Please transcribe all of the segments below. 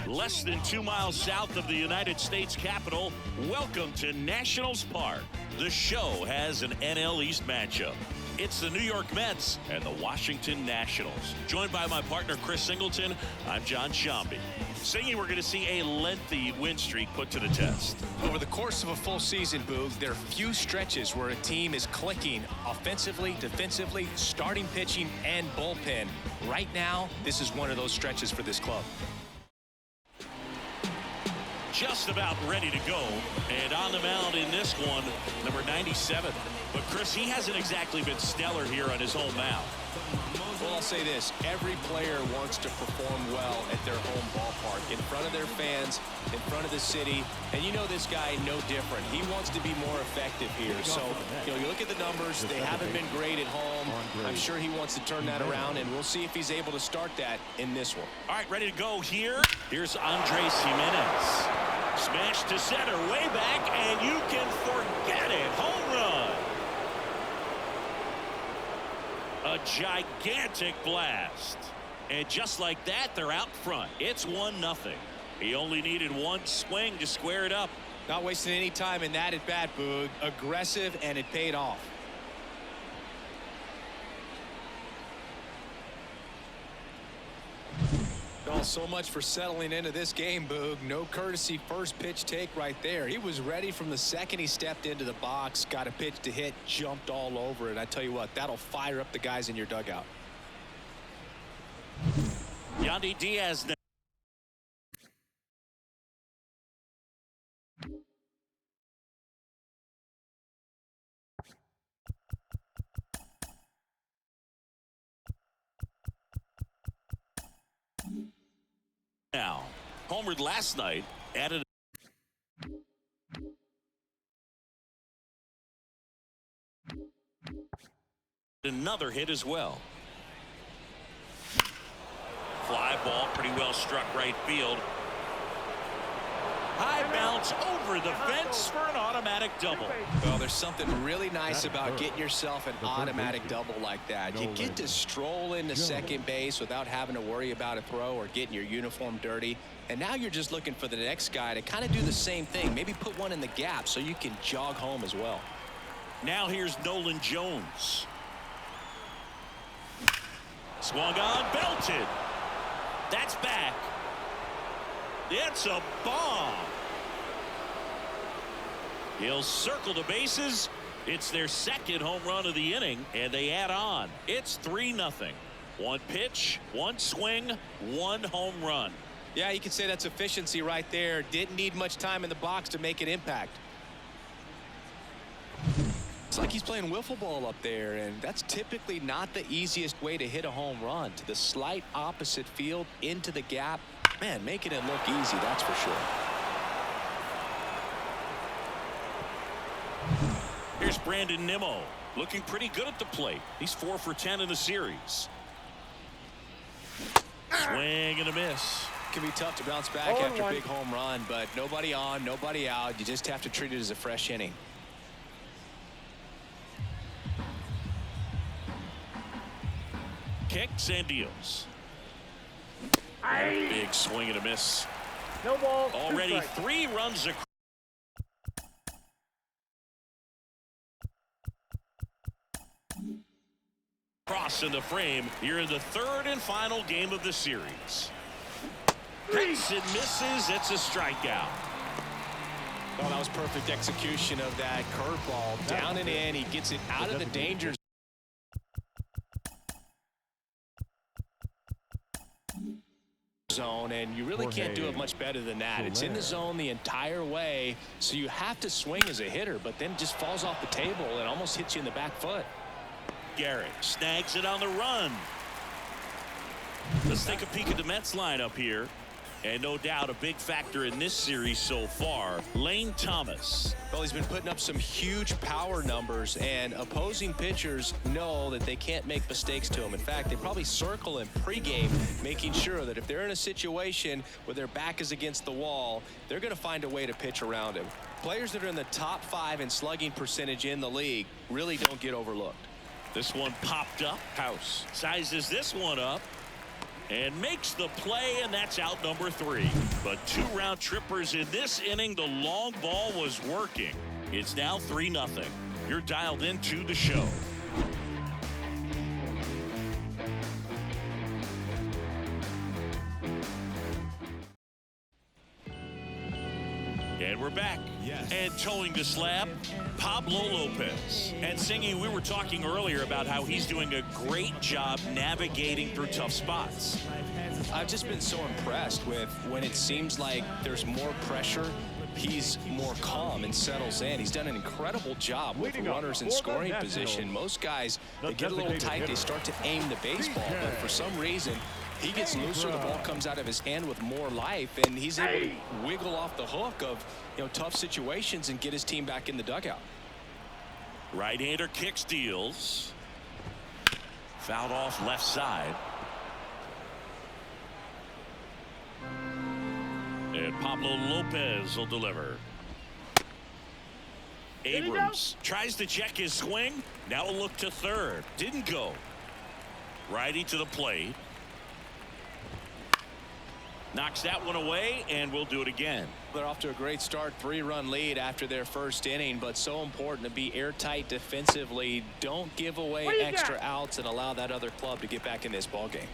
Less than 2 miles south of the United States Capitol, welcome to Nationals Park. The show has an NL East matchup. It's the New York Mets and the Washington Nationals. Joined by my partner, Chris Singleton, I'm John Shambi. Singing, we're going to see a lengthy win streak put to the test. Over the course of a full season, Boog, there are few stretches where a team is clicking offensively, defensively, starting pitching, and bullpen. Right now, this is one of those stretches for this club. Just about ready to go, and on the mound in this one, number 97. But Chris, he hasn't exactly been stellar here on his home mound. Well, I'll say this, every player wants to perform well at their home ballpark, in front of their fans, in front of the city, and you know this guy no different. He wants to be more effective here. So, you look at the numbers, they haven't been great at home. I'm sure he wants to turn that around, and we'll see if he's able to start that in this one. All right, ready to go here. Here's Andres Jimenez. Smash to center, way back, and you can forget it. Home run. A gigantic blast. And just like that, they're out front. It's 1-0. He only needed one swing to square it up. Not wasting any time in that at bat, Boog. Aggressive, and it paid off. Oh, so much for settling into this game, Boog. No courtesy first pitch take right there. He was ready from the second he stepped into the box, got a pitch to hit, jumped all over it. I tell you what, that'll fire up the guys in your dugout. Yandy Diaz. Now, homered last night, added another hit as well. Fly ball, pretty well struck right field. High bounce over the fence for an automatic double. Well, there's something really nice about getting yourself an automatic double like that. You get to stroll into second base without having to worry about a throw or getting your uniform dirty. And now you're just looking for the next guy to kind of do the same thing. Maybe put one in the gap so you can jog home as well. Now here's Nolan Jones. Swung on, belted. That's back. It's a bomb. He'll circle the bases. It's their second home run of the inning, and they add on. It's 3-0. One pitch, one swing, one home run. Yeah, you can say that's efficiency right there. Didn't need much time in the box to make an impact. It's like he's playing wiffle ball up there, and that's typically not the easiest way to hit a home run. To the slight opposite field, into the gap. Man, making it look easy, that's for sure. Here's Brandon Nimmo, looking pretty good at the plate. He's 4 for 10 in the series. Swing and a miss. Can be tough to bounce back after a big home run, but nobody on, nobody out. You just have to treat it as a fresh inning. Kicks and deals. Big swing and a miss. No ball. Already 3 runs across in the frame here in the third and final game of the series. Hits and misses. It's a strikeout. Well, that was perfect execution of that curveball. Down and in. He gets it out of the danger zone, and you really can't do it much better than that. It's in the zone the entire way, so you have to swing as a hitter, but then it just falls off the table and almost hits you in the back foot. Garrett snags it on the run. Let's take a peek at the Mets lineup here. And no doubt a big factor in this series so far, Lane Thomas. Well, he's been putting up some huge power numbers, and opposing pitchers know that they can't make mistakes to him. In fact, they probably circle him pregame, making sure that if they're in a situation where their back is against the wall, they're going to find a way to pitch around him. Players that are in the top 5 in slugging percentage in the league really don't get overlooked. This one popped up. House sizes this one up. And makes the play, and that's out number 3. But 2 round trippers in this inning. The long ball was working. It's now 3-0. You're dialed into the show. And we're back. Yes. And towing the slab, Pablo Lopez. And Singy, we were talking earlier about how he's doing a great job navigating through tough spots. I've just been so impressed with when it seems like there's more pressure, he's more calm and settles in. He's done an incredible job with runners in scoring position. Most guys, they get a little tight, they start to aim the baseball, but for some reason, he gets looser, the ball comes out of his hand with more life, and he's able to wiggle off the hook of tough situations and get his team back in the dugout. Right-hander kicks, deals. Fouled off left side. And Pablo Lopez will deliver. Abrams tries to check his swing. Now a look to third. Didn't go. Righty to the plate. Knocks that one away, and we'll do it again. They're off to a great start, 3-run lead after their first inning, but so important to be airtight defensively. Don't give away extra outs and allow that other club to get back in this ball game.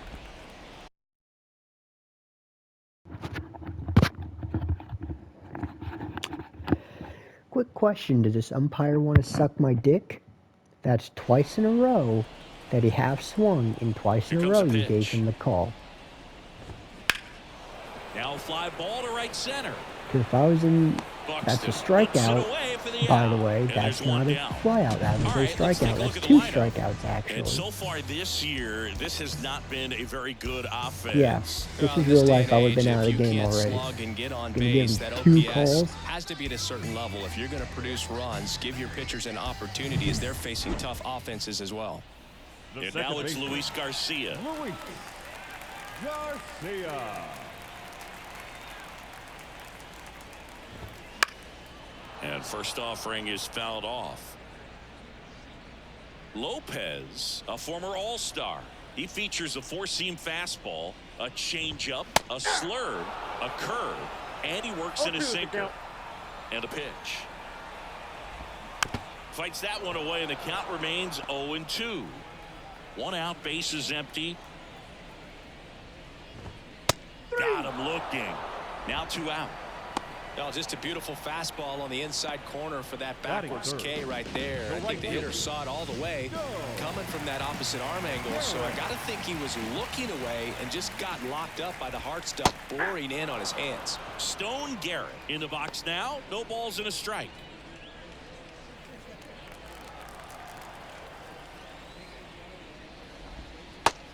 Quick question, does this umpire want to suck my dick? That's twice in a row that he half swung, and twice in a row you gave him the call. Now fly ball to right center. Because if I was in, that's a strikeout. By the way, that's not a flyout. That was a strikeout. That's 2 strikeouts, actually. And so far this year, this has not been a very good offense. Yeah, this is real life. I would have been out of the game already. And get on Gonna base, give him that 2 OPS calls. has to be at a certain level. If you're going to produce runs, give your pitchers an opportunity as they're facing tough offenses as well. And now it's Luis Garcia. Luis Garcia. And first offering is fouled off. Lopez, a former All-Star. He features a 4-seam fastball, a changeup, a slurve, a curve, and he works in a sinker. And a pitch. Fights that one away, and the count remains 0-2. 1 out, base is empty. Got him looking. Now 2 out. No, just a beautiful fastball on the inside corner for that backwards K right there. I think the hitter saw it all the way coming from that opposite arm angle. So I got to think he was looking away and just got locked up by the hard stuff boring in on his hands. Stone Garrett in the box now. No balls and a strike.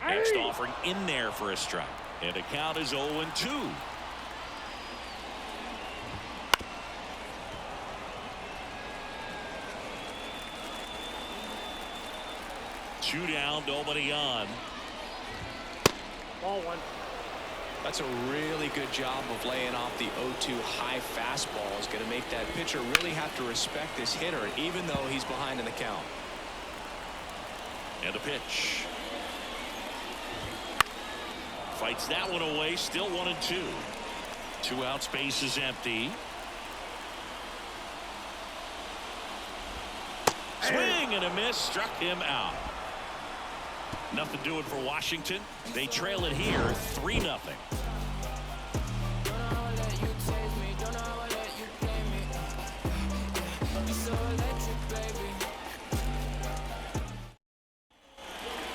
Next offering in there for a strike. And the count is 0-2. Two down, nobody on. Ball 1. That's a really good job of laying off the 0-2 high fastball. Is going to make that pitcher really have to respect this hitter, even though he's behind in the count. And a pitch. Fights that one away, still 1-2. 2 out, space is empty. Swing and a miss, struck him out. Nothing doing for Washington. They trail it here 3-0.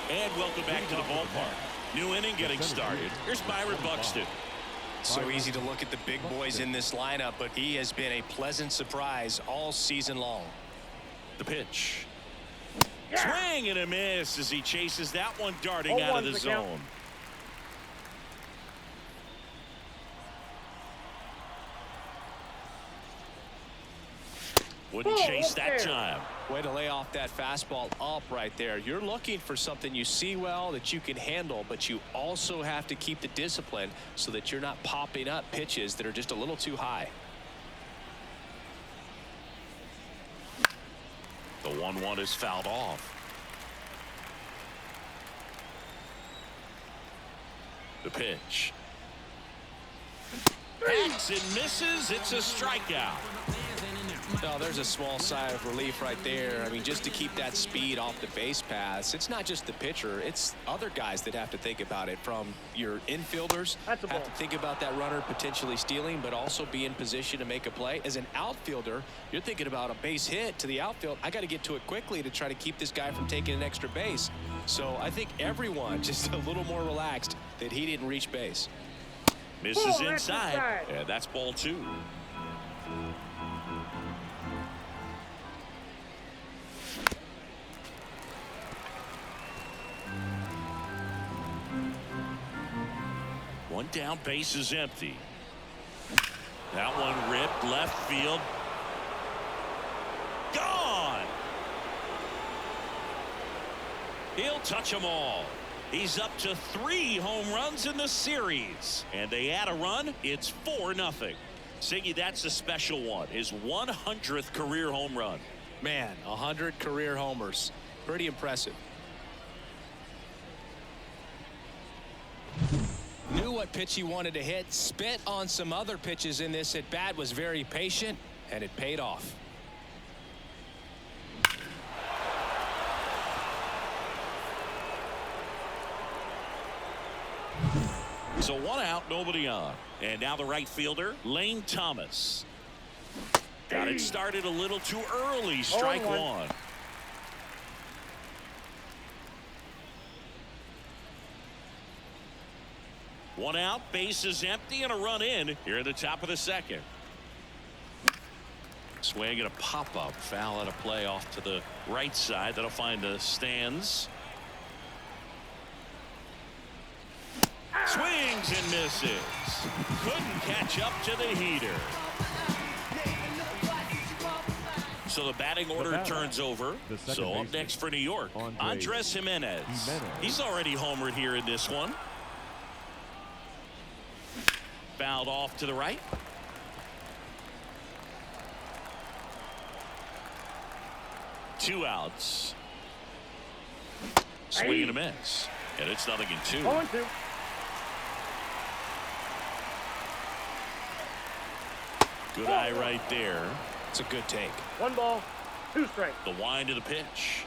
And welcome back to the ballpark. New inning getting started. Here's Byron Buxton. So easy to look at the big boys in this lineup, but he has been a pleasant surprise all season long. The pitch. Swing and a miss as he chases that one darting out of the zone. Wouldn't chase that time. Way to lay off that fastball up right there. You're looking for something you see well that you can handle, but you also have to keep the discipline so that you're not popping up pitches that are just a little too high. The 1-1 is fouled off. The pitch. Hacks and misses. It's a strikeout. Oh, there's a small sigh of relief right there. I mean, just to keep that speed off the base pass. It's not just the pitcher. It's other guys that have to think about it. From your infielders, have to think about that runner potentially stealing, but also be in position to make a play. As an outfielder, you're thinking about a base hit to the outfield. I got to get to it quickly to try to keep this guy from taking an extra base. So I think everyone just a little more relaxed that he didn't reach base. Misses inside. And that's ball 2. One down, base is empty. That one ripped left field. Gone. He'll touch them all. He's up to 3 home runs in the series. And they add a run. It's 4-0. Siggy, that's a special one. His 100th career home run. Man, 100 career homers. Pretty impressive. Knew what pitch he wanted to hit. Spent on some other pitches in this at bat. Was very patient, and it paid off. So 1 out, nobody on. And now the right fielder, Lane Thomas. Got it started a little too early. Strike 1. One out, base is empty, and a run in here at the top of the 2nd. Swing and a pop-up. Foul out of play off to the right side. That'll find the stands. Swings and misses. Couldn't catch up to the heater. So the batting order turns over. So up next for New York, Andres Jimenez. He's already homered here in this one. Fouled off to the right. Two outs. Swing and a miss. And it's 0-2. 0-2. Good eye right there. It's a good take. 1 ball, 2 strikes. The wind of the pitch.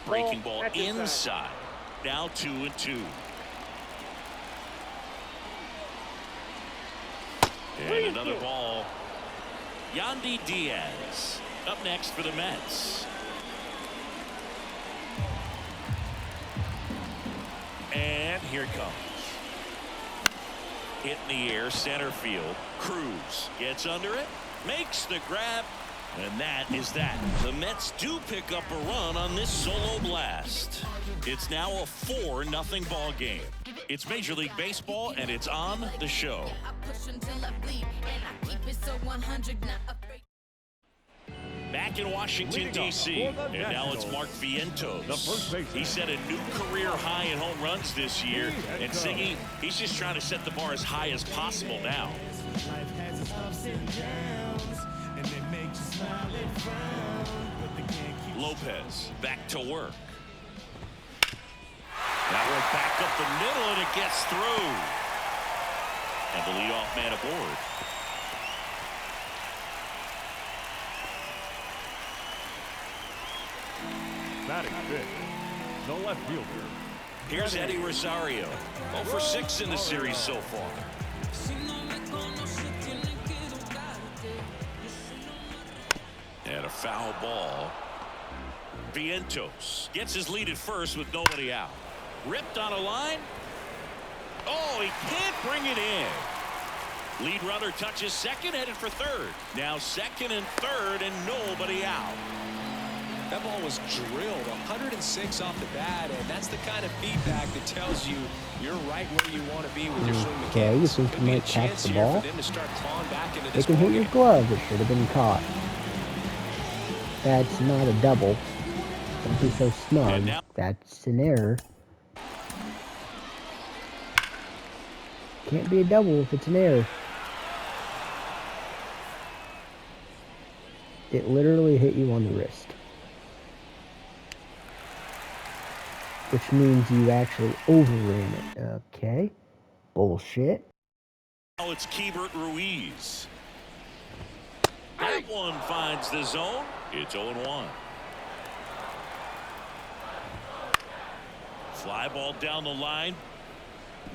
Breaking ball inside. Now 2-2. And another ball. Yandy Diaz up next for the Mets. And here it comes. Hit in the air, center field. Cruz gets under it, makes the grab, and that is that. The Mets do pick up a run on this solo blast. It's now a 4-0 ball game. It's Major League Baseball, and it's on the show. Back in Washington, D.C., and now it's Mark Vientos. He set a new career high in home runs this year, and Siggy, he's just trying to set the bar as high as possible now. Lopez back to work. That one back up the middle, and it gets through. And the leadoff man aboard. Batting fifth, the left fielder. Here's Eddie Rosario. 0 for 6 in the series so far. And a foul ball. Vientos gets his lead at first with nobody out. Ripped on a line. Oh, he can't bring it in. Lead runner touches second, headed for third. Now second and third, and nobody out. That ball was drilled 106 off the bat, and that's the kind of feedback that tells you you're right where you want to be with your swing mechanics. Okay, you think you might catch the ball? They can hit your glove. It should have been caught. That's not a double. Don't be so smug. That's an error. Can't be a double if it's an error. It literally hit you on the wrist. which means you actually overran it. Okay. Bullshit. Now it's Keibert Ruiz. That one finds the zone. It's 0-1. Fly ball down the line.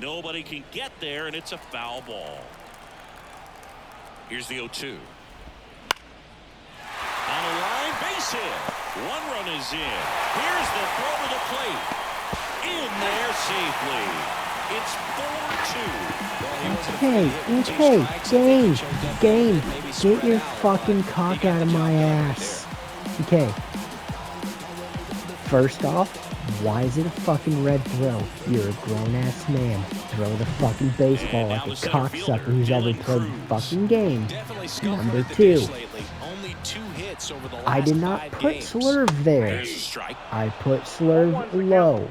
Nobody can get there, and it's a foul ball. Here's the 0-2. On the line, base hit. One run is in. Here's the throw to the plate. In there safely. It's 4-2. Game. Get your fucking cock out of my ass. Okay. First off, why is it a fucking red throw? You're a grown-ass man. Throw the fucking baseball like a cocksucker who's ever played the fucking game. Number 2. I did not put slurve there. I put slurve low.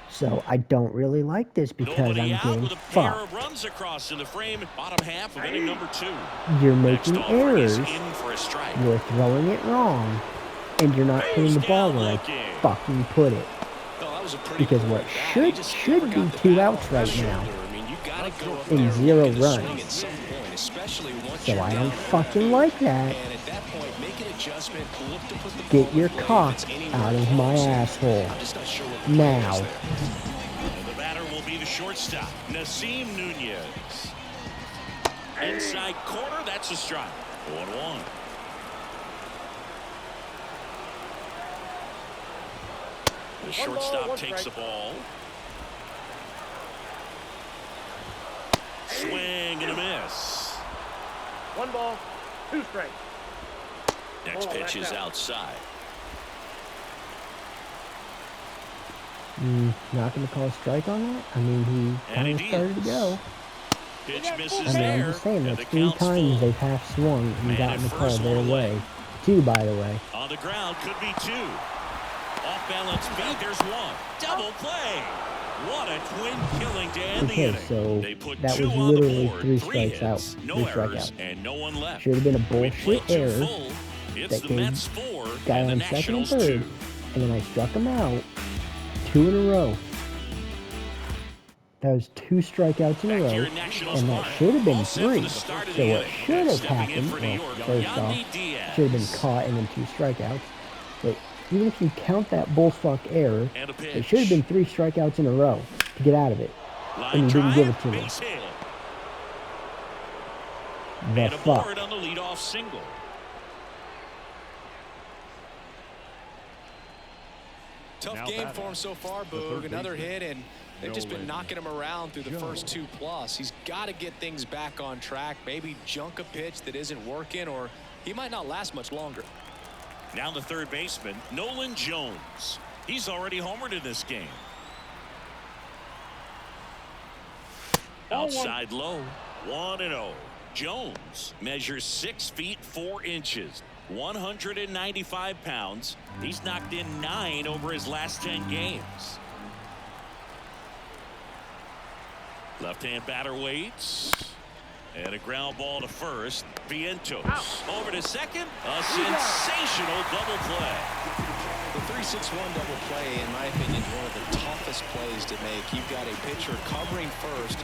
So I don't really like this because I'm getting fucked. Runs across in the frame, bottom half of inning number 2. You're making errors. You're throwing it wrong. And you're not putting the ball where I fucking put it. Because what should be 2 outs right now. And 0 runs. So I don't fucking like that. Get your cock out of my asshole. Now. The batter will be the shortstop, Nasim Nunez. Inside corner, that's a strike. 1-1. The shortstop takes the ball. Swing and a miss. 1 ball, 2 strikes. Next pitch is outside. Not going to call a strike on that? I mean, he kind of started to go. Pitch misses I mean, I'm just saying, that's 3 times they've half swung and gotten the call their way. 2, by the way. On the ground, could be 2. Off balance beat, there's 1. Double play. What a twin killing to end the inning. So they put that 2 was on the literally board, 3 3 strikes hits, out. no 3 errors, strikeouts. and no one left. Should have been a bullshit error It's that the Mets gave 4 guy and the on second and Nationals 3rd, 2. and then I struck him out 2 in a row. That was 2 strikeouts in a row, and that should have been 3. So what should have happened, well, first off, should have been caught and then 2 strikeouts. But even if you count that bullfuck error, it should have been 3 strikeouts in a row to get out of it. And you didn't give it to me. The fuck. On the leadoff single. Tough game for him so far, Boog. Another hit, and they've just been knocking him around through the first 2+. He's got to get things back on track. Maybe junk a pitch that isn't working, or he might not last much longer. Now the third baseman, Nolan Jones. He's already homered in this game. Outside low, 1-0. Jones measures 6 feet 4 inches, 195 pounds. He's knocked in 9 over his last 10 games. Left-hand batter waits. And a ground ball to first. Vientos over to second. A sensational double play. The 3-6-1 double play, in my opinion, is one of the toughest plays to make. You've got a pitcher covering first,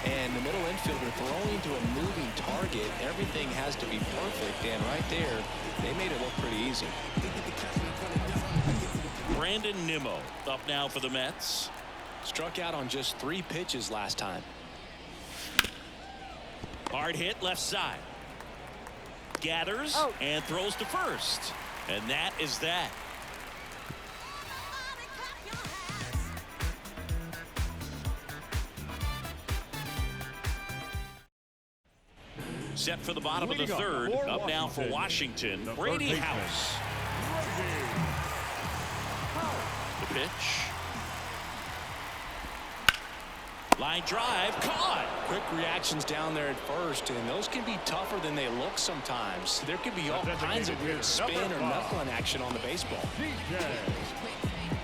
and the middle infielder throwing to a moving target. Everything has to be perfect, and right there, they made it look pretty easy. Brandon Nimmo up now for the Mets. Struck out on just 3 pitches last time. Hard hit left side. Gathers and throws to first. And that is that. Set for the bottom of the third. Up now for Washington, Brady House. The pitch. Line drive, caught. Quick reactions down there at first, and those can be tougher than they look sometimes. There could be all kinds of weird spin or knuckling action on the baseball.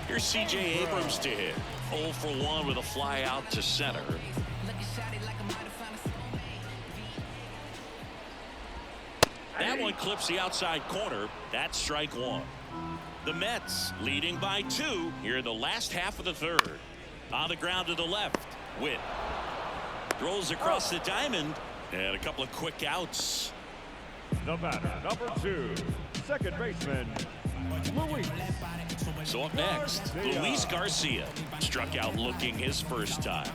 Here's C.J. Abrams to hit. 0 for 1 with a fly out to center. That That one clips the outside corner. That's strike one. The Mets leading by 2 here in the last half of the third. On the ground to the left. Witt rolls across the diamond. And a couple of quick outs. The batter, number 2, second baseman, Luis. So up next, Luis Garcia struck out looking his first time.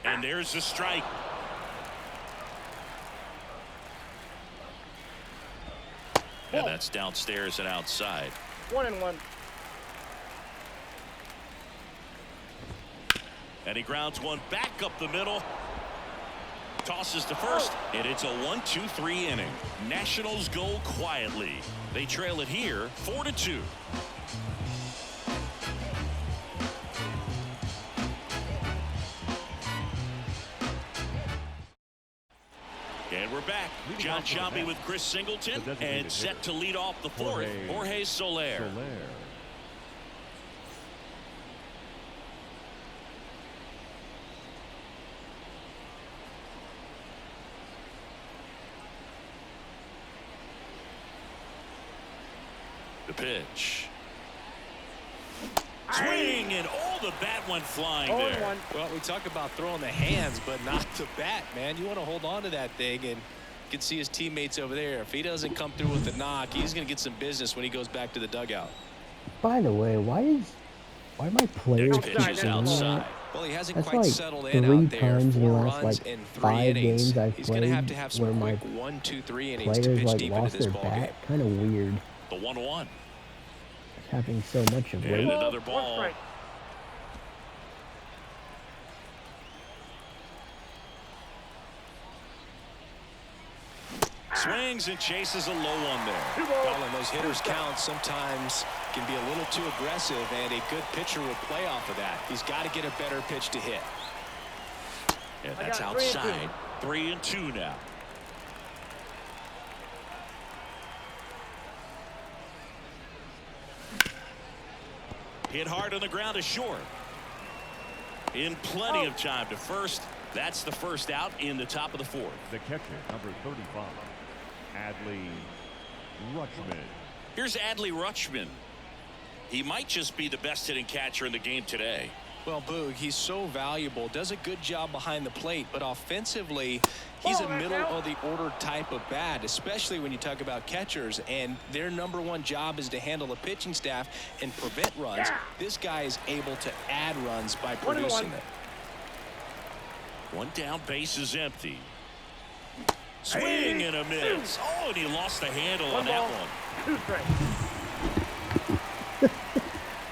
And there's the strike. And that's downstairs and outside. 1-1. And he grounds one back up the middle. Tosses to first, and it's a 1-2-3 inning. Nationals go quietly. They trail it here 4-2. And we're back. John Sciambi with Chris Singleton, and set to lead off the fourth, Jorge Soler. The pitch. Swing, and the bat went flying there. Well, we talk about throwing the hands, but not the bat, man. You want to hold on to that thing, and you can see his teammates over there. If he doesn't come through with the knock, he's going to get some business when he goes back to the dugout. By the way, why are my players outside? Well, he hasn't That's quite like settled in 3 out there. times in the 4 last runs like in 3 5 innings. games I've He's played going to have some where quick my 1-2-3 innings to players pitch like deep into lost this their ball game. bat. Kind of weird. The 1-1. Having so much of And late. another ball. Swings and chases a low one there. Well, and those hitters count sometimes can be a little too aggressive, and a good pitcher will play off of that. He's got to get a better pitch to hit. And that's outside. 3-2 now. Hit hard on the ground to short. In plenty of time to first. That's the first out in the top of the fourth. The catcher, number 35, Adley Rutschman. Here's Adley Rutschman. He might just be the best hitting catcher in the game today. Well, Boog, he's so valuable, does a good job behind the plate, but offensively, he's a middle-of-the-order type of bat, especially when you talk about catchers, and their #1 job is to handle the pitching staff and prevent runs. This guy is able to add runs by producing them. One down, base is empty. Swing and a miss. Oh, and he lost the handle on that one. 2 strikes.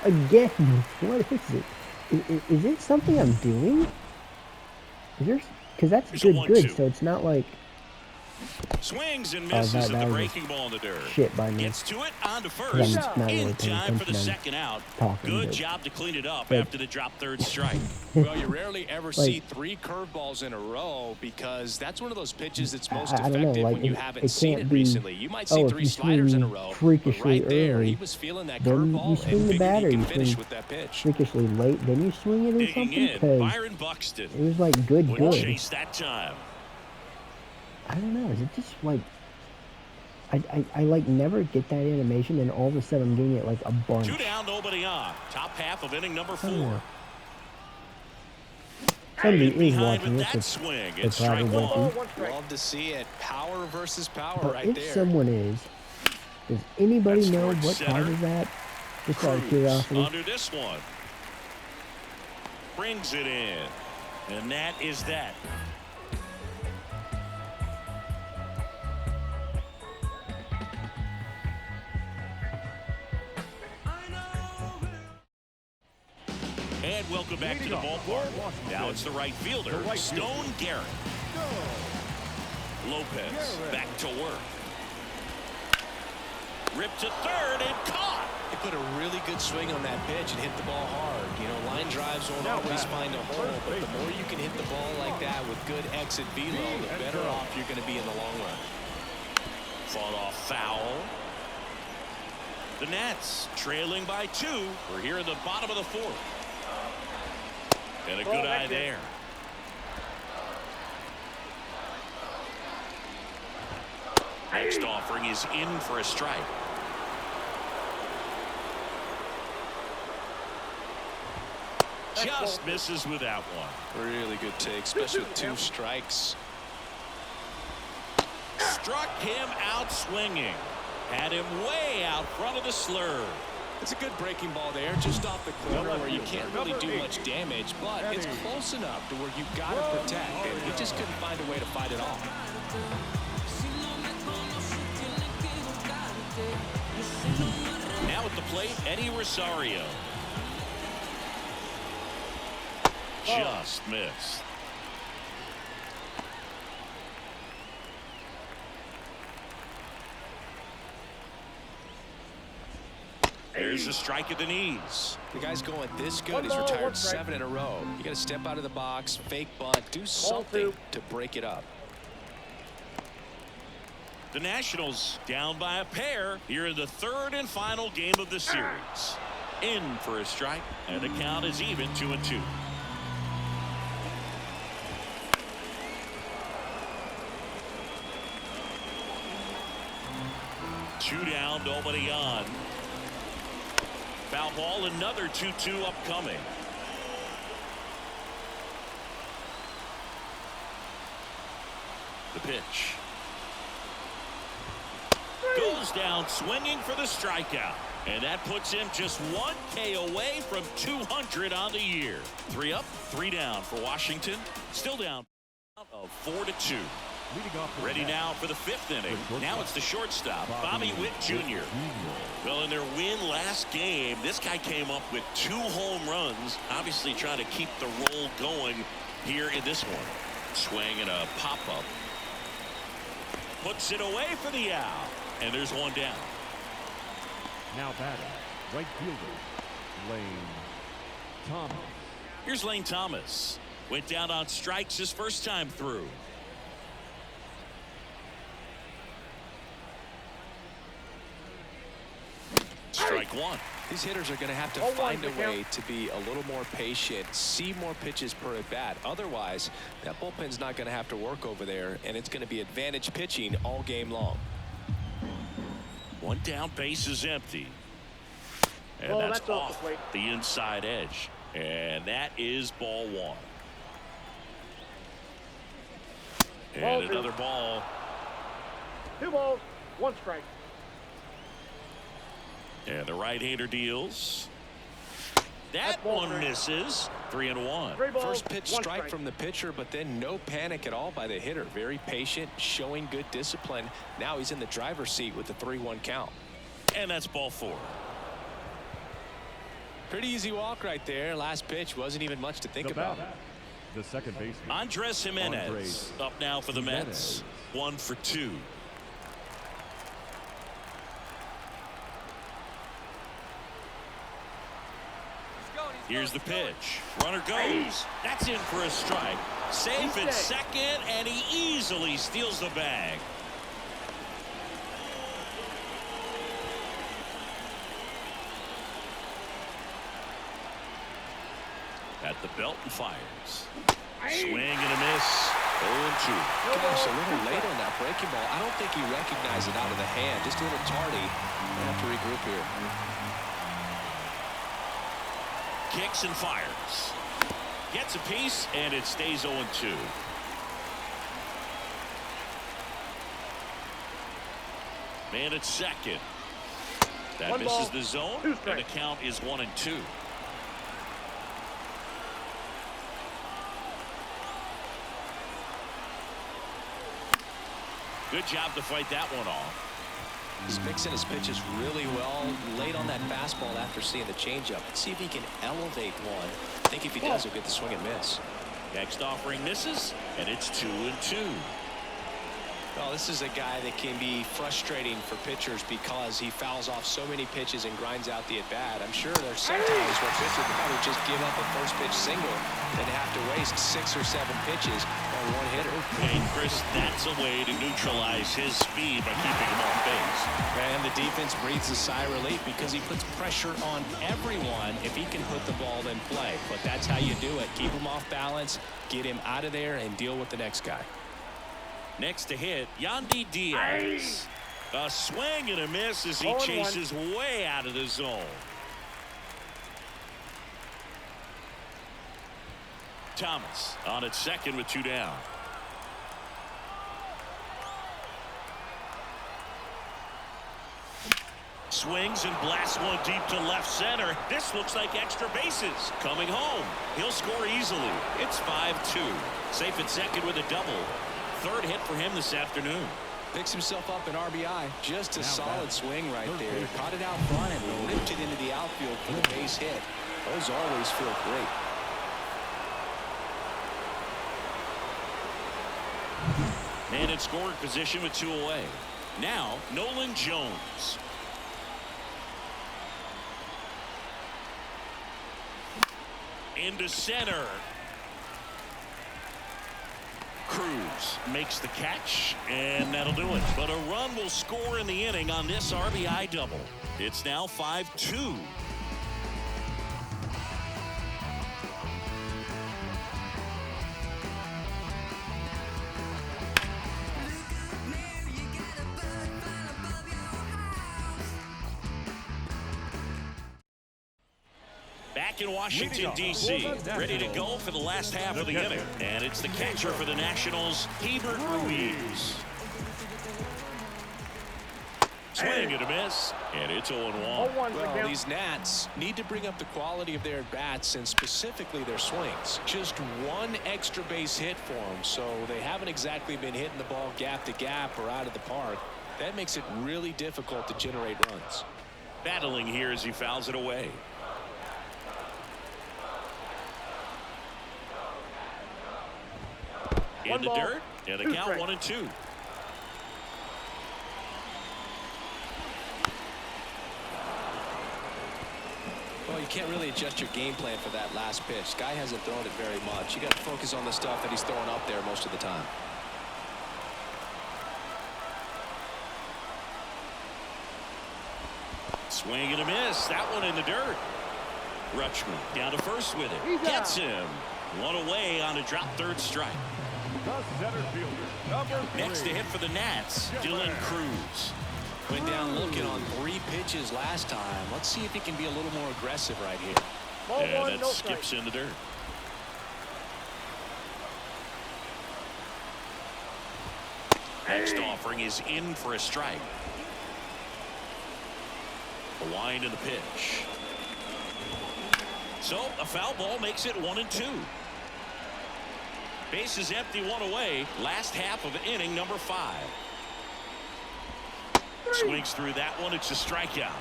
Again, what is it? Is it something I'm doing? Is there? Because that's good. So it's not like swings and misses at the breaking ball in the dirt. Shit by me. Gets to it on to first. Really in time for the second out. Good job to clean it up after the drop third strike. Well, you rarely ever see 3 curveballs in a row because that's one of those pitches that's most effective when you haven't seen it recently. You might see 3 sliders in a row, but right there, he was feeling that curveball and figured he could finish with that pitch. Freakishly late, then you swing it or something? Because Byron Buxton. It was like good. Chase that time. I don't know. Is it just like I like never get that animation, and all of a sudden I'm getting it like a bunch. 2 down, nobody on. Top half of inning number 4. Somebody is watching that this. Swing. It's strike 1. Love to see it. Power versus power but right if there. Someone is. Does anybody know what center. causes that? Just out of curiosity. Under this one. Brings it in. And that is that. And welcome back to the ballpark. Now it's the right fielder, Stone Garrett. Lopez back to work. Ripped to third and caught. He put a really good swing on that pitch and hit the ball hard. You know, line drives won't always find a hole, but the more you can hit the ball like that with good exit velo, the better off you're going to be in the long run. Fought off foul. The Nats trailing by 2. We're here in the bottom of the fourth. And a good eye there. Next offering is in for a strike. Just misses with that one. Really good take, especially with 2 strikes. Struck him out swinging. Had him way out front of the slur. It's a good breaking ball there, just off the corner where you can't really do much damage, but it's close enough to where you've got to protect, and he just couldn't find a way to fight it off. Now at the plate, Eddie Rosario. Just missed. There's a strike at the knees. The guy's going this good. He's retired 7 in a row. You got to step out of the box, fake bunt, do something to break it up. The Nationals down by a pair here in the 3rd and final game of the series. In for a strike, and the count is even 2-2. Two down, nobody on. Foul ball, another 2-2 upcoming. The pitch. Goes down swinging for the strikeout. And that puts him just 1 K away from 200 on the year. 3 up, 3 down for Washington. Still down of 4-2. Ready now for the 5th inning. Now it's the shortstop, Bobby Witt Jr. Well, in their win last game, this guy came up with 2 home runs, obviously trying to keep the roll going here in this one. Swing and a pop-up. Puts it away for the out. And there's 1 down. Now batting, right fielder, Lane Thomas. Here's Lane Thomas. Went down on strikes his first time through. Strike 1. These hitters are going to have to find a way to be a little more patient, see more pitches per at bat. Otherwise, that bullpen's not going to have to work over there, and it's going to be advantage pitching all game long. 1 down, base is empty. And that's off the inside edge. And that is ball 1. And another ball. 2 balls, 1 strike. And the right-hander deals. That one misses. 3-1. First pitch strike from the pitcher, but then no panic at all by the hitter. Very patient, showing good discipline. Now he's in the driver's seat with the 3-1 count. And that's ball 4. Pretty easy walk right there. Last pitch wasn't even much to think about. The second baseman, Andres Jimenez up now for the Mets. 1 for 2. Here's the pitch. Runner goes. That's in for a strike. Safe at second, and he easily steals the bag. At the belt and fires. Swing and a miss. 0-2. Gosh, a little late on that breaking ball. I don't think he recognized it out of the hand. Just a little tardy. We'll have to regroup here. Kicks and fires. Gets a piece, and it stays 0-2. Man at second. That misses the zone, and the count is 1-2. Good job to fight that one off. He's mixing his pitches really well. Late on that fastball after seeing the changeup. Let's see if he can elevate one. I think if he does, he'll get the swing and miss. Next offering misses, and it's 2-2. Well, this is a guy that can be frustrating for pitchers because he fouls off so many pitches and grinds out the at-bat. I'm sure there's some times where pitchers would probably just give up a first-pitch single than have to waste 6 or 7 pitches on one hitter. And, Chris, that's a way to neutralize his speed by keeping him off base. And the defense breathes a sigh of relief because he puts pressure on everyone if he can put the ball in play. But that's how you do it. Keep him off balance, get him out of there, and deal with the next guy. Next to hit, Yandy Diaz. A swing and a miss as he chases way out of the zone. Thomas on at second with 2 down. Swings and blasts one deep to left center. This looks like extra bases. Coming home. He'll score easily. It's 5-2. Safe at second with a double. 3rd hit for him this afternoon. Picks himself up an RBI. Just a solid swing right there. Caught it out front and ripped it into the outfield for the base hit. Those always feel great. Man in scoring position with 2 away. Now Nolan Jones. Into center. Cruz makes the catch, and that'll do it. But a run will score in the inning on this RBI double. It's now 5-2. Back in Washington, D.C., ready to go for the last half of the inning. And it's the catcher for the Nationals, Hebert Ruiz. Swing and a miss, and it's 0-1. Well, these Nats need to bring up the quality of their at-bats and specifically their swings. Just one extra base hit for them, so they haven't exactly been hitting the ball gap to gap or out of the park. That makes it really difficult to generate runs. Battling here as he fouls it away. In the dirt, and the count 1-2. Well, you can't really adjust your game plan for that last pitch. Guy hasn't thrown it very much. You got to focus on the stuff that he's throwing up there most of the time. Swing and a miss. That one in the dirt. Rutschman down to first with it. Gets him. One away on a drop 3rd strike. The center fielder, number 3. Next to hit for the Nats, Dylan Cruz. Went down looking on 3 pitches last time. Let's see if he can be a little more aggressive right here. And that skips in the dirt. Next offering is in for a strike. A wind in the pitch. So a foul ball makes it 1-2. Base is empty, 1 away. Last half of inning number 5. Swings through that one. It's a strikeout.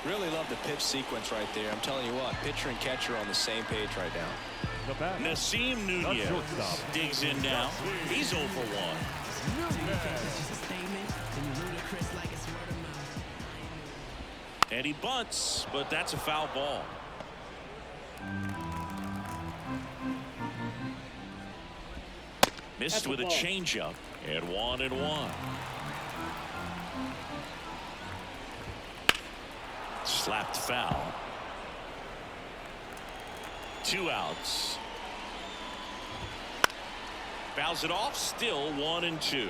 Really love the pitch sequence right there. I'm telling you what, pitcher and catcher are on the same page right now. Nasim Nunez digs in now. He's 0 for 1. And he bunts, but that's a foul ball. Missed with a changeup, and 1-1. Slapped foul. 2 outs. Fouls it off, still 1-2.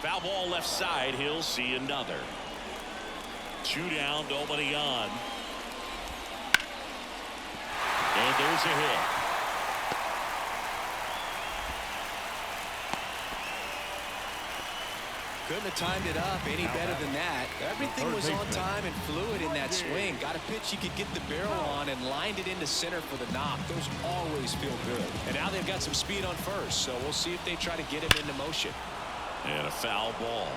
Foul ball left side. He'll see another. 2 down, nobody on. And there's a hit. Couldn't have timed it up any better than that. Everything was on time and fluid in that swing. Got a pitch he could get the barrel on and lined it into center for the knock. Those always feel good. And now they've got some speed on first, so we'll see if they try to get him into motion. And a foul ball.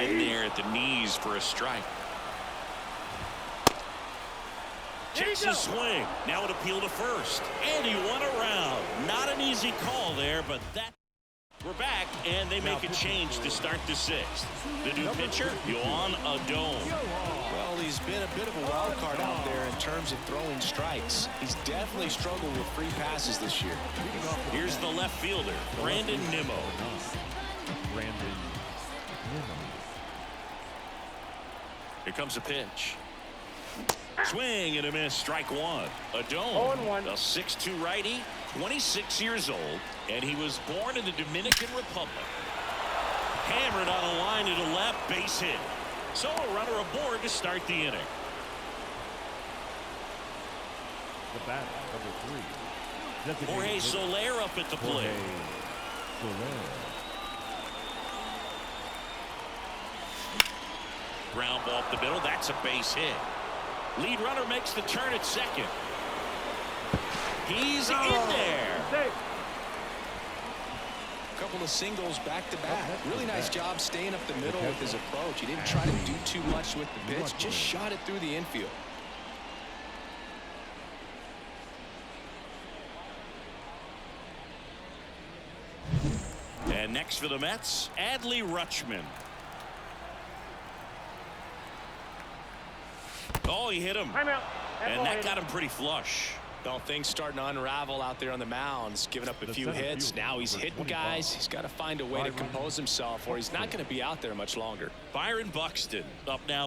In there at the knees for a strike. Takes a swing. Now an appeal to first. And he won around. Not an easy call there, but that. We're back, and they make a change to start the sixth. The new pitcher, Yohan Adon. Well, he's been a bit of a wild card out there in terms of throwing strikes. He's definitely struggled with free passes this year. Here's the left fielder, Brandon Nimmo. Here comes a pitch. Swing and a miss, strike one. Adon, a 6'2" righty, 26 years old, and he was born in the Dominican Republic. Hammered on a line to the left, base hit. So a runner aboard to start the inning. The bat, number 3. Jorge Soler up at the plate. Ground ball up the middle. That's a base hit. Lead runner makes the turn at second. He's in there. A couple of singles back to back. Really nice job staying up the middle with his approach. He didn't try to do too much with the pitch. Just shot it through the infield. And next for the Mets, Adley Rutschman. Oh, he hit him. And that got him pretty flush. Well, things starting to unravel out there on the mound. He's given up a few hits. Now he's hitting guys. He's got to find a way to compose himself, or he's not going to be out there much longer. Byron Buxton up now.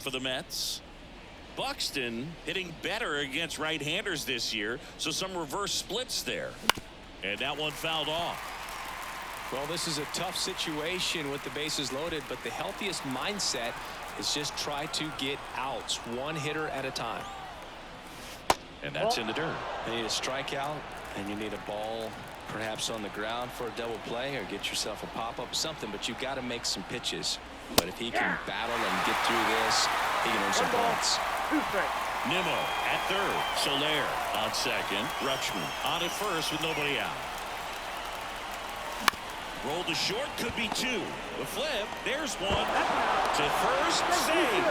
For the Mets. Buxton hitting better against right-handers this year, so some reverse splits there. And that one fouled off. Well, this is a tough situation with the bases loaded, but the healthiest mindset is just try to get outs one hitter at a time. And that's in the dirt. You need a strikeout, and you need a ball perhaps on the ground for a double play, or get yourself a pop-up, something, but you've got to make some pitches. But if he can battle and get through this, he can earn some points. Nimmo at third. Soler on second. Rutschman on at first with nobody out. Roll to short, could be two. The flip, there's one. To first, save.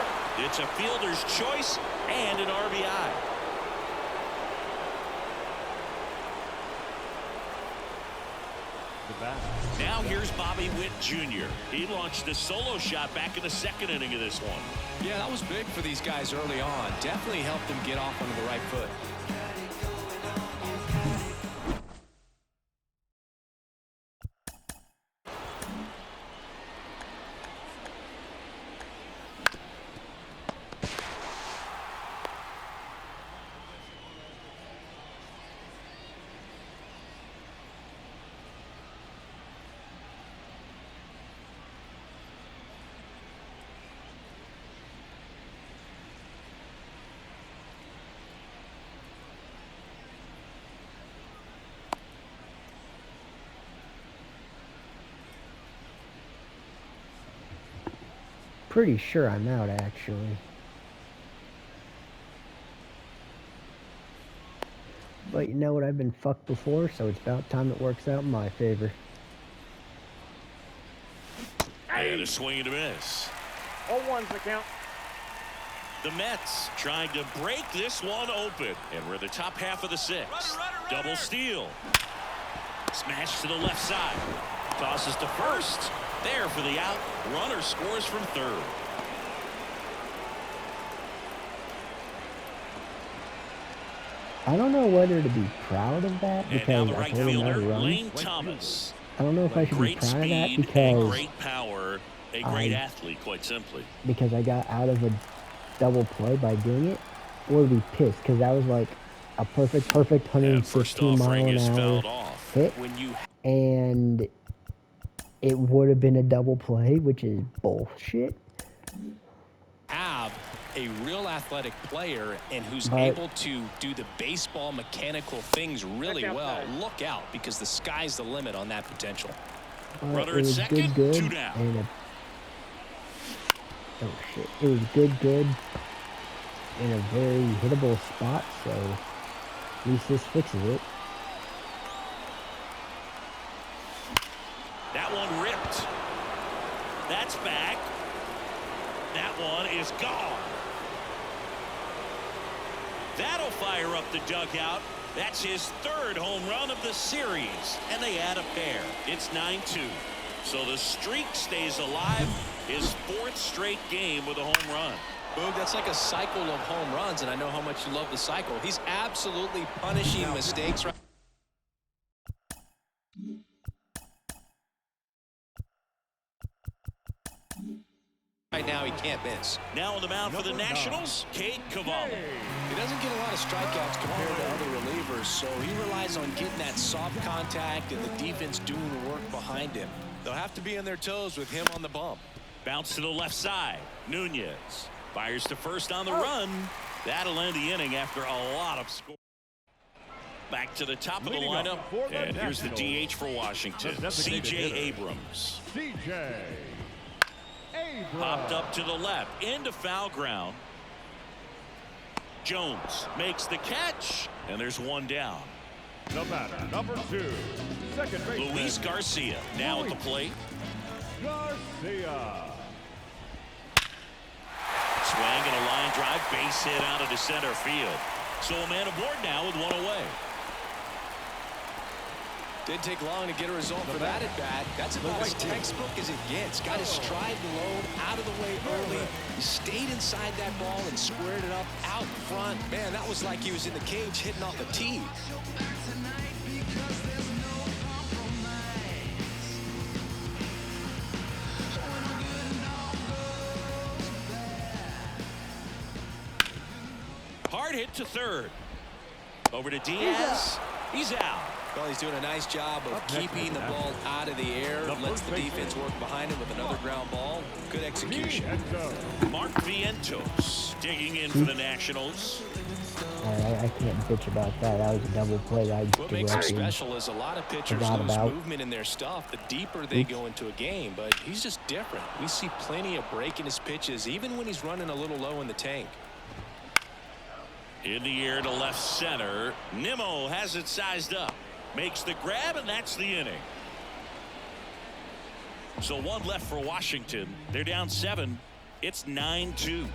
It's a fielder's choice and an RBI. Now here's Bobby Witt Jr. He launched a solo shot back in the second inning of this one. Yeah, that was big for these guys early on. Definitely helped them get off onto the right foot. Pretty sure I'm out, actually. But you know what? I've been fucked before, so it's about time it works out in my favor. And a swing and a miss. 0-1's the count. The Mets trying to break this one open. And we're the top half of the sixth. Double steal. Smash to the left side. Tosses to first. There for the out. Runner scores from third. I don't know whether to be proud of that because and now the I right told him how to fielder, run. Lane Thomas. I don't know if I should be Great proud of that speed because and great power. A great athlete, quite simply. Because I got out of a double play by doing it, or be pissed because that was like a perfect 115 mile an hour hit, and it would have been a double play, which is bullshit. Have a real athletic player and who's able to do the baseball mechanical things really well. Look out, because the sky's the limit on that potential. Runner at second, good, two down. Oh shit. It was good in a very hittable spot, so at least this fixes it. That one ripped. That's back. That one is gone. That'll fire up the dugout. That's his third home run of the series, and they add a pair. It's 9-2. So the streak stays alive. His fourth straight game with a home run. Boog, that's like a cycle of home runs, and I know how much you love the cycle. He's absolutely punishing mistakes right now. He can't miss. Now on the mound for the Nationals, Kate Cavallo. He doesn't get a lot of strikeouts compared to other relievers, so he relies on getting that soft contact and the defense doing the work behind him. They'll have to be on their toes with him on the bump. Bounce to the left side. Nunez fires to first on the run. That'll end the inning after a lot of score. Back to the top of the lineup, and here's the DH for Washington, C.J. Abrams. C.J. Popped up to the left, into foul ground. Jones makes the catch, and there's one down. The batter, number 2, second baseman, Luis Garcia now at the plate. Garcia. Swing and a line drive, base hit out into center field. So a man aboard now with one away. Didn't take long to get a result for that at bat. That's about as textbook as it gets. Got his stride low, out of the way early. He stayed inside that ball and squared it up out front. Man, that was like he was in the cage hitting off a tee. Hard hit to third. Over to Diaz. He's out. Well, he's doing a nice job of keeping the ball out of the air. Lets the defense work behind him with another ground ball. Good execution. Mark Vientos digging in for the Nationals. I can't bitch about that. That was a double play. What makes him special is a lot of pitchers lose movement in their stuff the deeper they go into a game, but he's just different. We see plenty of break in his pitches, even when he's running a little low in the tank. In the air to left center. Nimmo has it sized up. Makes the grab, and that's the inning. So one left for Washington. They're down 7. It's 9-2.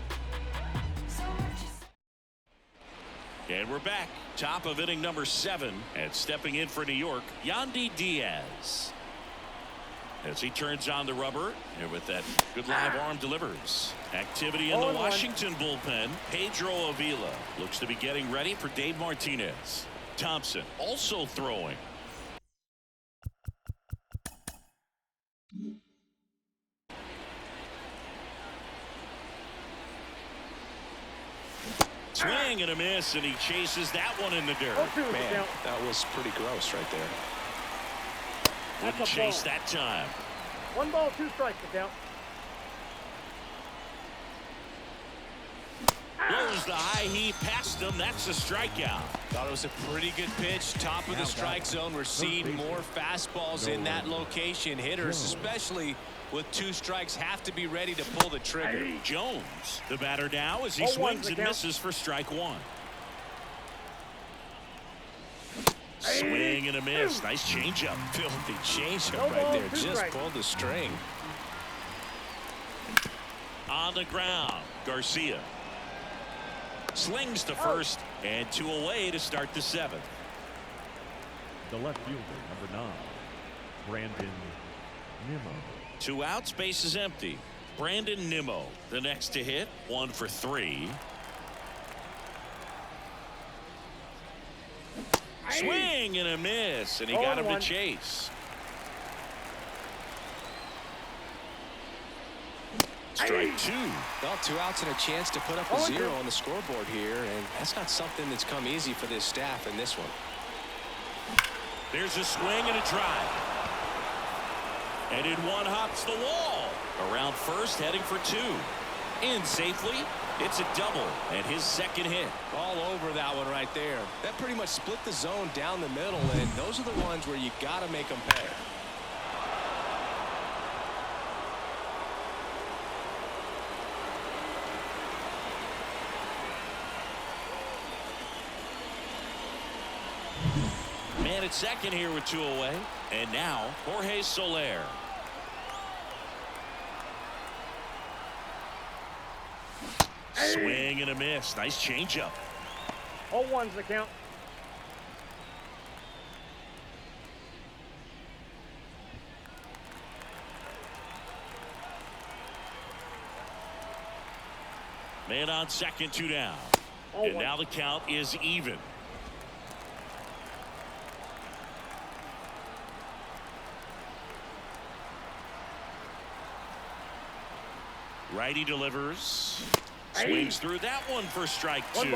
And we're back. Top of inning number 7. And stepping in for New York, Yandy Diaz. As he turns on the rubber, and with that good live arm delivers. Activity in the Washington bullpen. Pedro Avila looks to be getting ready for Dave Martinez. Thompson also throwing. Swing and a miss, and he chases that one in the dirt. Man, that was pretty gross right there. Wouldn't chase that time. 1 ball, 2 strikes, the count. Blows the high heat past him. That's a strikeout. Thought it was a pretty good pitch. Top of the strike zone. We're seeing more fastballs in that location. Hitters, especially with 2 strikes, have to be ready to pull the trigger. Jones, the batter now, as he swings and misses for strike 1. Swing and a miss. Nice changeup. Filthy changeup right there. Just pulled the string. On the ground, Garcia slings to first, and 2 away to start the 7th. The left fielder, number 9, Brandon Nimmo. 2 outs, base is empty. Brandon Nimmo, the next to hit, 1 for 3. Swing and a miss, and he got him to chase. Strike 2. Well, 2 outs and a chance to put up a 0 on the scoreboard here, and that's not something that's come easy for this staff in this one. There's a swing and a drive. And in one hops the wall. Around first, heading for 2. In safely. It's a double, and his second hit. All over that one right there. That pretty much split the zone down the middle, and those are the ones where you got to make them pay. Man at second here with 2 away. And now Jorge Soler. Swing and a miss. Nice changeup. 0-1's the count. Man on second, 2 down. And now the count is even. Righty delivers. Swings through that one for strike 2.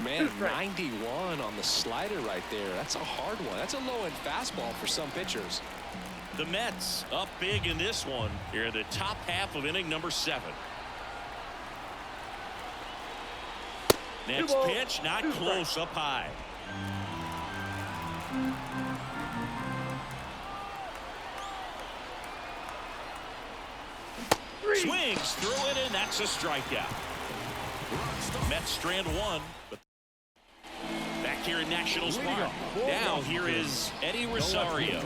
Man, 91 on the slider right there. That's a hard one. That's a low-end fastball for some pitchers. The Mets up big in this one here in the top half of inning number 7. Next pitch, not close, up high. Swings through it, and that's a strikeout. Mets strand 1. Back here in Nationals Park. Now here is Eddie Rosario.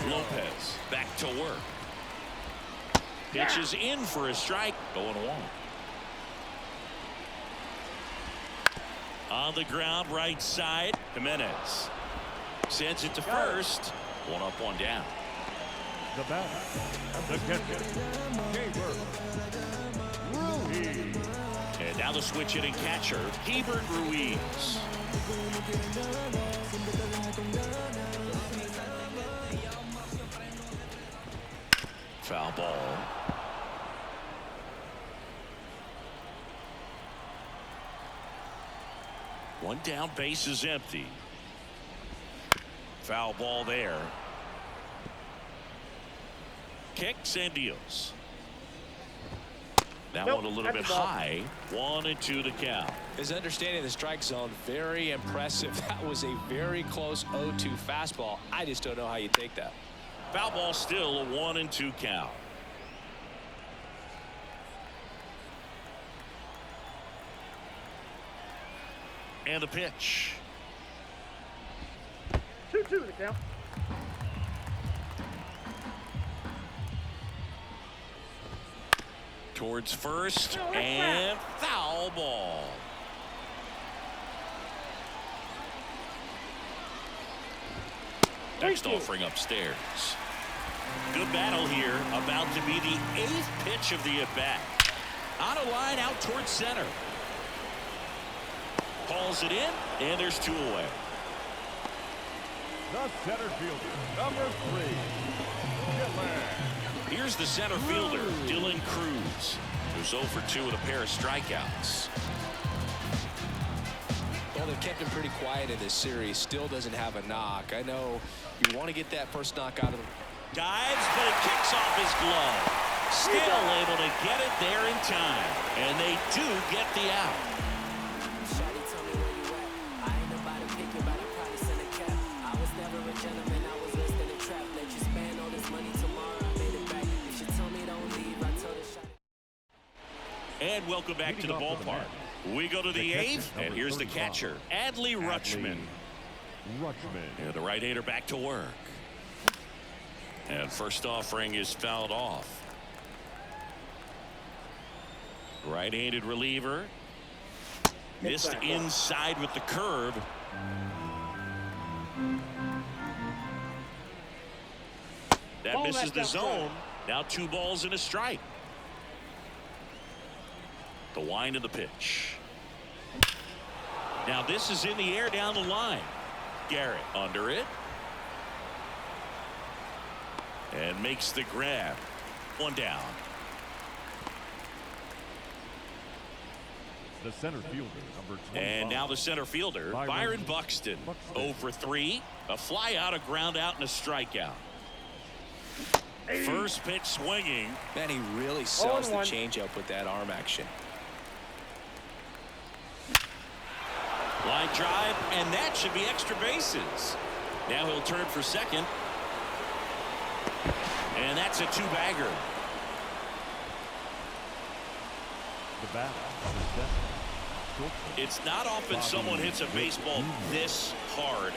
Lopez back to work. Pitches in for a strike. 0-1. On the ground, right side. Jimenez sends it to first. 1 up, 1 down. The batter, the catcher, Ruiz. And now the switch hitting catcher, Keibert Ruiz. Foul ball. One down, base is empty. Foul ball there. Kicks and deals. That one a little bit high. 1-2 to count. His understanding of the strike zone, very impressive. That was a very close 0-2 fastball. I just don't know how you take that. Foul ball, still a 1-2 count. And the pitch. 2-2 the count. Towards first, and foul ball. Next offering upstairs. Good battle here. About to be the 8th pitch of the at-bat. On a line out towards center. Calls it in, and there's 2 away. The center fielder, number 3, Dylan. Here's the center fielder, Dylan Cruz, who's 0 for 2 with a pair of strikeouts. Well, they've kept him pretty quiet in this series. Still doesn't have a knock. I know you want to get that first knock out of him. Dives, but it kicks off his glove. Still able to get it there in time. And they do get the out. And welcome back to the ballpark. We go to the 8th, and here's the catcher, Adley Rutschman. And the right-hander back to work. And first offering is fouled off. Right-handed reliever. Missed inside with the curve. That misses the zone. Now 2 balls and a strike. The wind of the pitch. Now this is in the air down the line. Garrett under it. And makes the grab. 1 down. The center fielder, number 25. And now the center fielder, Byron Buxton. 0 for 3. A fly out, a ground out, and a strikeout. First pitch swinging. Man, he really sells the changeup with that arm action. Line drive, and that should be extra bases. Now he'll turn for second. And that's a 2-bagger. The batter, It's not often someone hits a baseball this hard.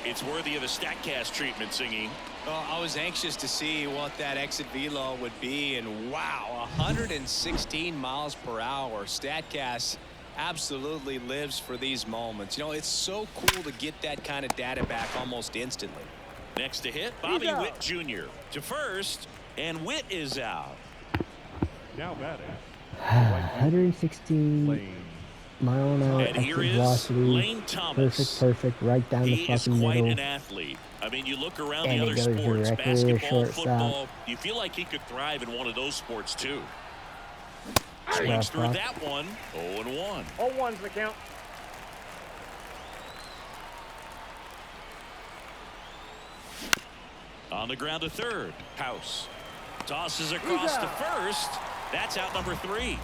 It's worthy of the StatCast treatment, Singing. Well, I was anxious to see what that exit velo would be, and wow, 116 miles per hour. StatCast absolutely lives for these moments. You know, it's so cool to get that kind of data back almost instantly. Next to hit, Bobby Witt Jr. to first, and Witt is out. Now batting. 116 mile an hour And here exit is velocity. Lane Thomas. Perfect, right down the He is fucking quite middle. an athlete. I mean, you look around And the it other goes sports, directly to basketball, shortstop. football, you feel like he could thrive in one of those sports too. Swings through that one. 0-1. 0-1's the count. On the ground to third. House tosses across to first. That's out number 3.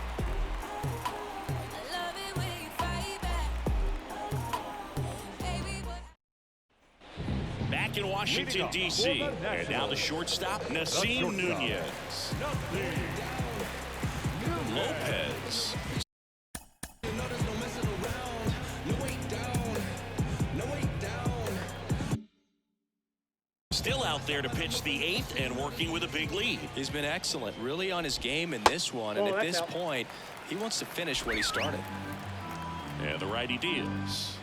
Back in Washington, D.C. And now the shortstop, Nasim Nunez. Lopez. Still out there to pitch the 8th and working with a big lead. He's been excellent, really on his game in this one, and at this point, he wants to finish what he started. And the righty deals.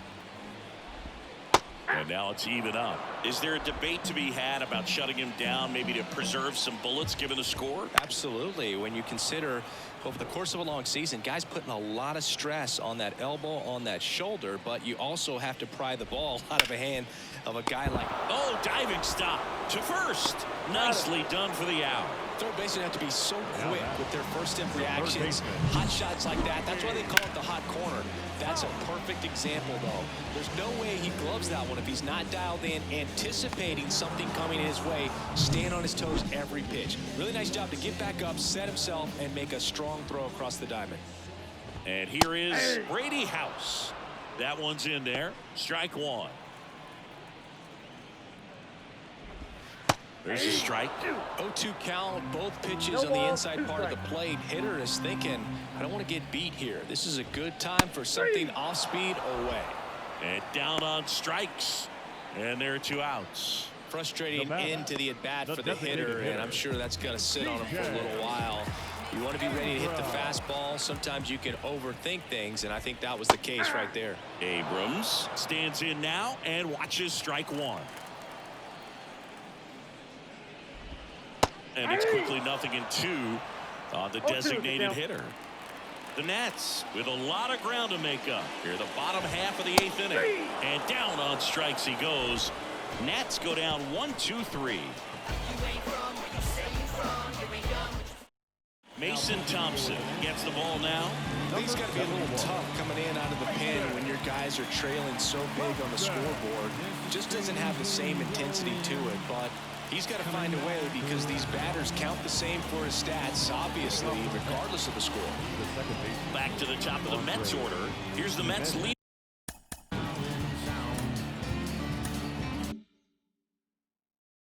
And now it's even up. Is there a debate to be had about shutting him down, maybe to preserve some bullets given the score? Absolutely. When you consider over the course of a long season, guys putting a lot of stress on that elbow, on that shoulder, but you also have to pry the ball out of a hand of a guy like. Oh, diving stop to first. Nicely done for the out. Third basemen have to be so quick with their first step reactions. Hot shots like that. That's why they call it the hot corner. That's a perfect example, though. There's no way he gloves that one if he's not dialed in, anticipating something coming his way, staying on his toes every pitch. Really nice job to get back up, set himself, and make a strong throw across the diamond. And here is Brady House. That one's in there. Strike 1. There's a strike. 0-2 count, both pitches on the inside part of the plate. Hitter is thinking, I don't want to get beat here. This is a good time for something off speed away. And down on strikes. And there are 2 outs. Frustrating end to the at-bat for the hitter, and I'm sure that's going to sit on him for a little while. You want to be ready to hit the fastball. Sometimes you can overthink things, and I think that was the case right there. Abrams stands in now and watches strike 1. And it's quickly 0-2 on the designated hitter. The Nats with a lot of ground to make up here, the bottom half of the 8th inning. And down on strikes he goes. Nats go down 1-2-3. Mason Thompson gets the ball now. He's got to be a little tough coming in out of the pen when your guys are trailing so big on the scoreboard. Just doesn't have the same intensity to it, but he's got to find a way because these batters count the same for his stats, obviously, regardless of the score. Back to the top of the Mets order. Here's the Mets lead.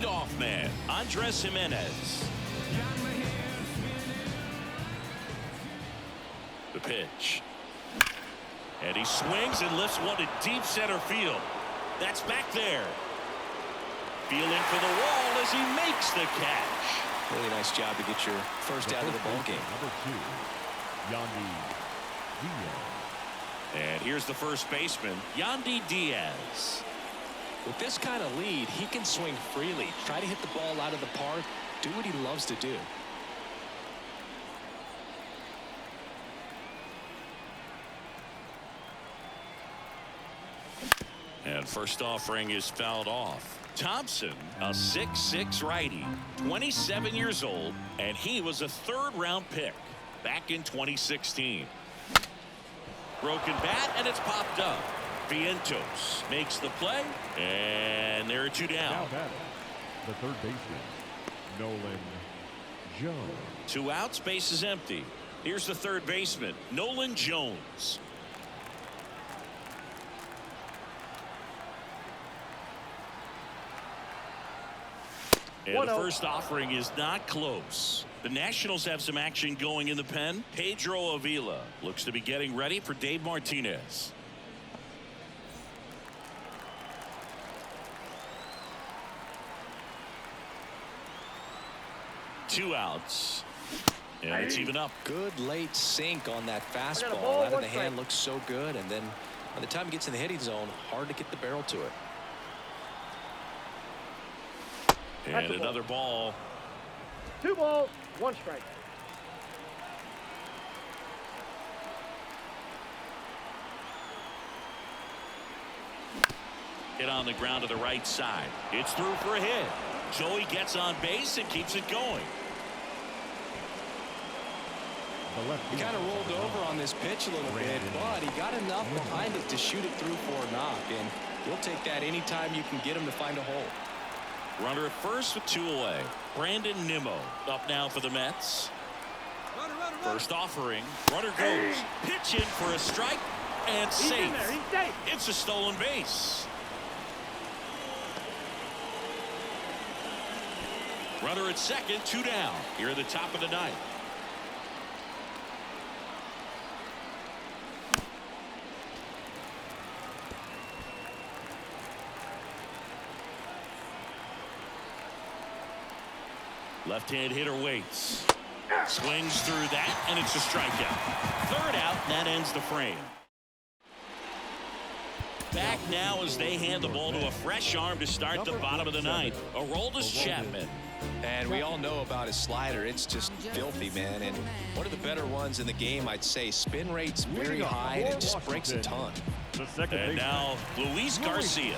Off man, Andres Jimenez. The pitch. And he swings and lifts one to deep center field. That's back there. Feeling for the wall as he makes the catch. Really nice job to get your first out of the ball game. Number 2, Yandy Diaz. And here's the first baseman, Yandy Diaz. With this kind of lead, he can swing freely, try to hit the ball out of the park, do what he loves to do. And first offering is fouled off. Thompson, a 6'6" righty, 27 years old, and he was a 3rd-round pick back in 2016. Broken bat, and it's popped up. Vientos makes the play, and there are 2 down. Now batting, the third baseman, Nolan Jones. 2 outs, base is empty. Here's the third baseman, Nolan Jones. And the first offering is not close. The Nationals have some action going in the pen. Pedro Avila looks to be getting ready for Dave Martinez. Two outs. And it's even up. Good late sink on that fastball. Out of the hand looks so good. And then by the time it gets in the hitting zone, hard to get the barrel to it. And another ball. 2 balls, 1 strike. Hit on the ground to the right side. It's through for a hit. Joey gets on base and keeps it going. He kind of rolled over on this pitch a little bit, but he got enough behind it to shoot it through for a knock, and you'll take that anytime you can get him to find a hole. Runner at first with 2 away. Brandon Nimmo up now for the Mets. First offering. Runner goes. Pitch in for a strike and safe. It's a stolen base. Runner at second, 2 down. Here at the top of the 9th. Left-hand hitter waits. Swings through that, and it's a strikeout. 3rd out, and that ends the frame. Back now as they hand the ball to a fresh arm to start the bottom of the 9th. Aroldis Chapman. And we all know about his slider. It's just filthy, man. And one of the better ones in the game, I'd say. Spin rate's very high, and it just breaks a ton. And now Luis Garcia.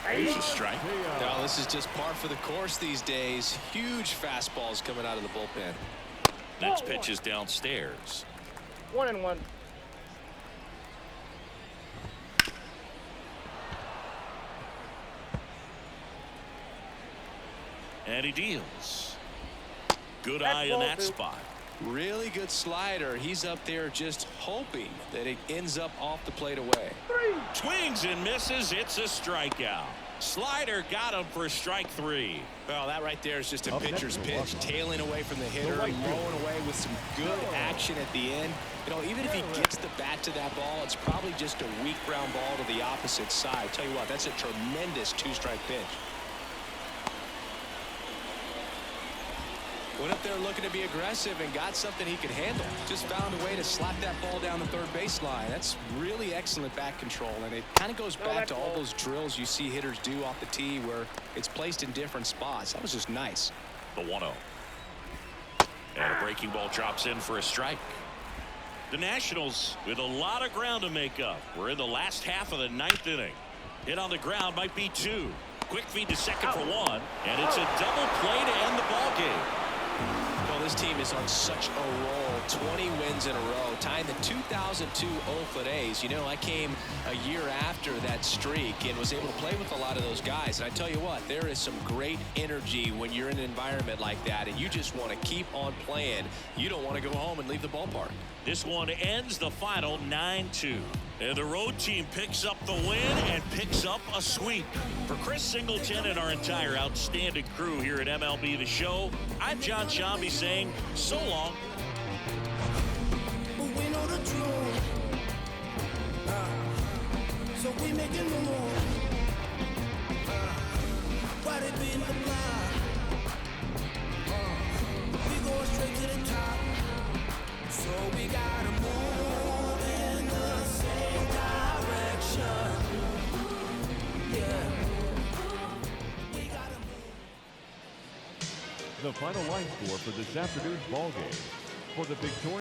Here's a strike. Now, this is just par for the course these days. Huge fastballs coming out of the bullpen. Next pitch is downstairs. 1-1. And he deals. Good eye in that spot. Really good slider. He's up there just hoping that it ends up off the plate away. Swings and misses. It's a strikeout. Slider got him for strike 3. Well, that right there is just a pitcher's pitch. Tailing away from the hitter, blowing away with some good action at the end. You know, even if he gets the bat to that ball, it's probably just a weak ground ball to the opposite side. Tell you what, that's a tremendous 2-strike pitch. Went up there looking to be aggressive and got something he could handle. Just found a way to slap that ball down the 3rd baseline. That's really excellent bat control, and it kind of goes back to all those drills you see hitters do off the tee where it's placed in different spots. That was just nice. The 1-0. And a breaking ball drops in for a strike. The Nationals with a lot of ground to make up. We're in the last half of the 9th inning. Hit on the ground might be 2. Quick feed to second for 1, and it's a double play to end the ball game. Well, this team is on such a roll. 20 wins in a row, tying the 2002 Oakland A's. You know, I came a year after that streak and was able to play with a lot of those guys. And I tell you what, there is some great energy when you're in an environment like that, and you just want to keep on playing. You don't want to go home and leave the ballpark. This one ends the final 9-2. And the road team picks up the win and picks up a sweep. For Chris Singleton and our entire outstanding crew here at MLB The Show, I'm John Shambi saying so long. We know the truth. So we making the move. Why they beating the block? We going straight to the top. So we gotta move in the same direction. Yeah. We gotta move. The final line score for this afternoon's ball game. For the victorious